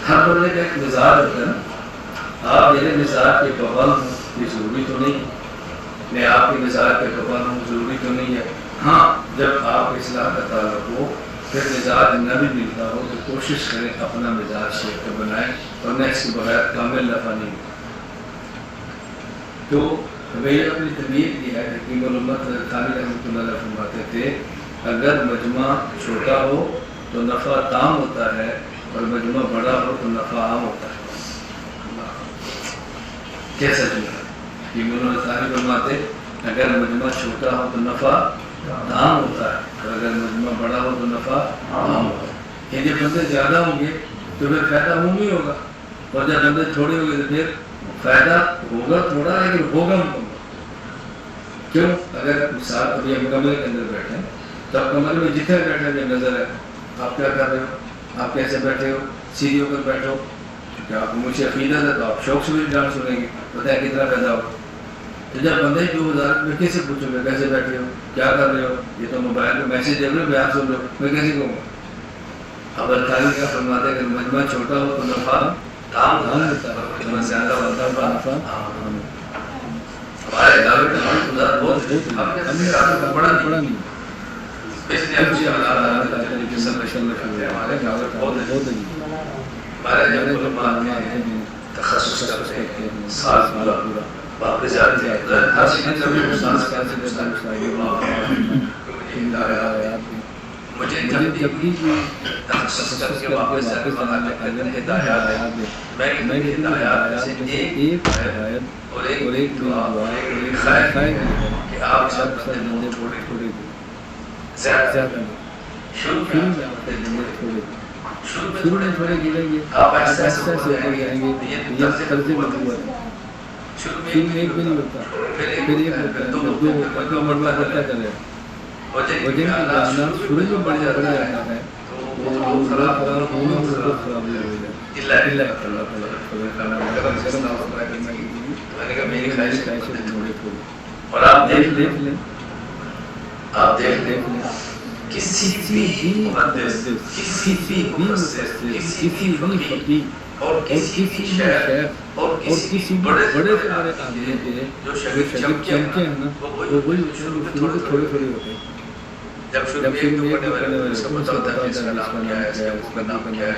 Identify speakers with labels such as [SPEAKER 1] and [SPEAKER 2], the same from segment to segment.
[SPEAKER 1] ہر بندے کا ایک مزاج ہوتا ہے نا. آپ میرے مزاج کے پابند ہوں یہ ضروری تو نہیں، میں آپ کے مزاج کے پابند ہوں ضروری تو نہیں ہے. ہاں جب آپ اصلاح کا تعلق ہو پھر مزاج نہ بھی ملتا ہو تو کوشش کریں اپنا مزاج شیخ کا بنائیں، ورنہ اس کے بغیر کامل نفع نہیں ہوتا. تو میری اپنی طبیعت یہ ہے کہ حکیم الامت حضرت ثانی رحمۃ اللہ علیہ فرماتے تھے اگر مجمع چھوٹا ہو تو نفع تام ہوتا ہے اور مجمع بڑا ہو تو نفع عام ہوتا ہے. کیسا جملہ ہے؟ حکیم الامت ثانی فرماتے اگر مجمع چھوٹا ہو تو نفع تام ہوتا ہے اور اگر مجمع بڑا ہو تو نفع عام ہوتا ہے. یہ جب بندے زیادہ ہوں گے تو پھر فائدہ عمومی ہوگا، اور جب بندے تھوڑے ہوں گے تو پھر فائدہ ہوگا تھوڑا لیکن ہوگا مکمل. کیوں؟ اگر مثال ابھی ہم کمرے کے اندر بیٹھے ہیں تو آپ کمرے میں جتنے بیٹھے ہوئے نظر ہے آپ کیا کر رہے ہو، آپ کیسے بیٹھے ہو، سیڑھی ہو کر بیٹھو کیونکہ آپ کو مجھ سے عقیدت ہے تو آپ شوق سے بھی ڈانس سنیں گے، پتہ ہے کتنا فائدہ ہوگا. تو جب بندے جو وزارت میں کیسے پوچھو گے کیسے بیٹھے ہو کیا کر رہے ہو، یہ تو موبائل پہ میسج دے رہے ہو بیان سن رہے ہو، میں کیسے کہوں گا. اب الخالی کیا فرماتے ہیں کہ مجمع چھوٹا ہو تو نفع تام ہوتا ہے، مجمع زیادہ ہوتا ہے نفع عام. ہمارے دعوے کا خدا بہت ہم نے بڑا نہیں اس لیے اچھی حالات آتے ہیں کہ سب ہمارے دعوے بہت ہمارے جب علماء ہیں تخصص کرتے ہیں سال پورا واپس جاتے ہیں ہر چیز کبھی محسوس مجھے جب بھی تخصص کر کے واپس جانے والا ہدایات ہے، میں نے ہدایات سے ایک ہدایت اور ایک دعا اور ایک خیر کہ آپ سب بندے تھوڑے تھوڑے زیادہ شروع میں آپ کے شروع میں تھوڑے گریں گے آپ ایسا ایسا ہو جائیں گے. یہ طرز نبوت ہے، شروع میں ایک بھی نہیں ہوتا پھر ایک ہوتا ہے دو ہوتا ہے مرلہ بڑھتا چلے اور جن کے حالات شروع میں بڑھ جاتا ہے تو وہ خراب ہونا خراب ہو جائے. اللہ تعالیٰ میری خواہش ہے تھوڑے تھوڑے. اور آپ دیکھ لیں کسی بھی محدث کسی بھی مفسر کسی بھی فقیہ اور کسی بھی شیخ اور کسی بھی بڑے سے بڑے آدمی کے جو شاگرد چمکے ہیں نا وہ وہی شروع میں تھوڑے تھوڑے ہوتے ہیں. جب شروع میں ایک دو پڑھنے والے اس کو پتہ ہوتا ہے کہ اس کا نام کیا ہے، اس کے ابو کا نام کیا ہے،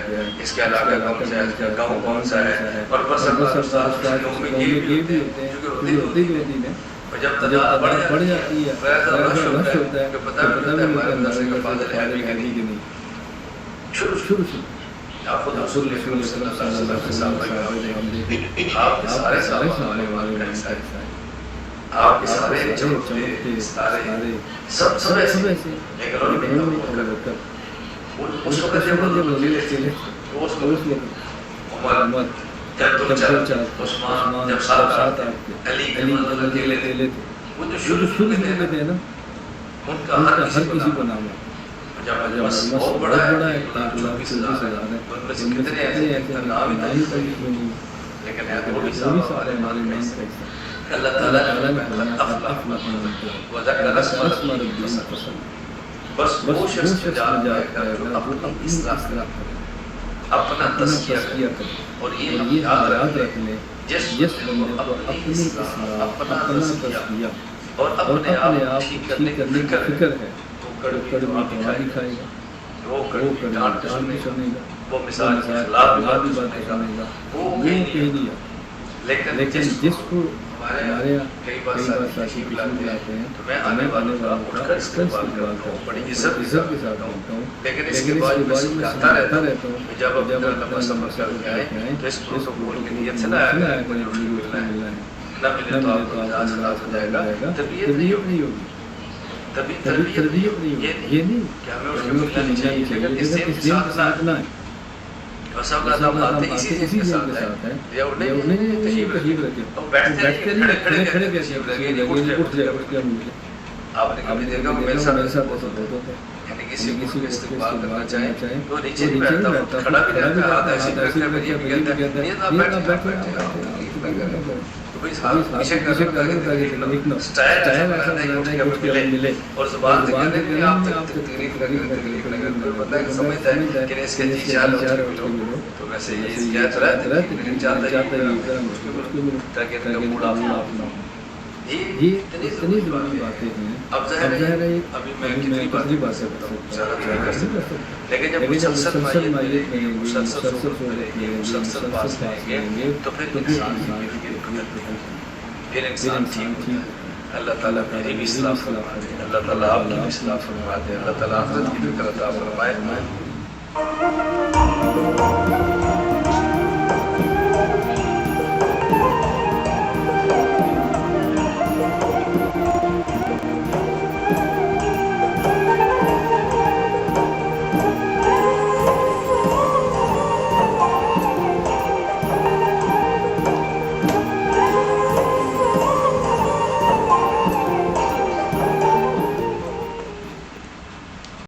[SPEAKER 1] اس کے علاقہ کون سا ہے، اس کا گاؤں کون سا ہے، اور بس لوگوں میں یہ بھی ہوتے ہیں جو کہ ہوتی ہیں. اور جب تعداد بڑھ جاتی ہے ویسا رش ہوتا ہے کہ پتہ بھی ہوتا ہے ہمارے اندر کا فاضل ہے بھی کہ نہیں. شروع آپ خود رسول اللہ صلی اللہ علیہ وسلم آپ کے سارے صحابہ ہمارے کا حصہ ہے، آپ کے سارے چمکتے سارے سب ایسے لیکن انہوں نے اس وقت جب رضی اللہ عمر جب دو چار عثمان جب ساتھ آتے علی کے تھے وہ جو شروع میں تھے نا ان کا ہر کسی کو نام ہے. جب بس بہت بڑا ہے 1,24,000 ہے ان میں سے کتنے ایسے ہیں جن کا نام ہی نہیں لیکن ہے وہ بھی صحابہ ہمارے میں سے. اللہ تعالیٰ نے وذکر اسم ربہ فصلی بس وہ شخص جو جان جائے گا جو اپنی اصلاح کرے اپنا تزکیہ کرے. اور یہ یاد رکھ لیں جس بندے کو اپنی اصلاح اپنا تزکیہ اور اپنے آپ ٹھیک کرنے کی فکر ہے وہ کڑوی بھی کھائے گا، وہ کڑوی ڈانٹ بھی سنے گا، وہ مثال کی خلاف بھی باتیں کرے گا، وہ کہیں دیا. لیکن جس کو ہمارے یہاں کئی بار ساتھی بلاتے ہیں تو میں آنے والوں کا استقبال کرتا ہوں، بڑی عزت کے ساتھ بولتا ہوں. لیکن اس کے بعد میں سمجھاتا رہتا ہوں کہ جب اپنا لمبا سفر کر کے آئے تو اس پروٹوکول کی نیت سے نہ آیا کریں مجھے ملنا ہے، نہ ملے تو آپ کو مزاج خراب ہو جائے گا. تربیت نہیں ہوگی، تربیت یہ نہیں کہ ہمیں اس کے ملنا چاہیے لیکن اس دین کے ساتھ نہ ہے. بس آپ کا باتیں اسی دین کے ساتھ ہے یا انہیں تشریف رکھے تو بیٹھتے نہیں کھڑے کھڑے کیسے لگے یہ اٹھ جائے. آپ نے کبھی دیکھا وہ میرے ساتھ بہت ہوتا ہے یعنی کسی کو استقبال کرنا چاہیں تو نیچے نہیں بیٹھتا کھڑا بھی رہتا ہے آدھا ایسی بیٹھتا ہے یہ بھی کہتا ہے یہ آپ بیٹھے
[SPEAKER 2] بھائی صاحب پیچھے کر تکلیف نہ ہو، اسٹائل ایسا بنانا ہے کہ اٹھ کے ملے، اور زبان سے کہنے کہ آپ تکلیف نہ کریں، تکلیف نہ کریں، کوئی بندہ کہ سمجھتا ہے کہ اس کا جی چاہ رہا اٹھ کے ملو، تو ویسے یہ کیا تو رہا ہے لیکن چاہتا ہے کہ اس کو ملو تاکہ ان کا موڈ آف نہ ہو۔ یہ اتنی ضروری باتیں ہیں۔ اب ظاہر ہے ابھی میں کتنی باتیں کر سکتا ہوں، زیادہ تو نہیں کر سکتا، لیکن جب مسلسل مائیت ملے گی، مسلسل صحبت ملے گی، مسلسل پاس لیں گے، تو پھر انسان کی کیفیت بدلتی ہے، پھر انسان ٹھیک ہوتا ہے۔ اللہ تعالیٰ میری بھی اصلاح فرما دے، اللہ تعالیٰ آپ کی بھی اصلاح فرما دے، اللہ تعالیٰ آخرت کی فکر عطا فرمائے۔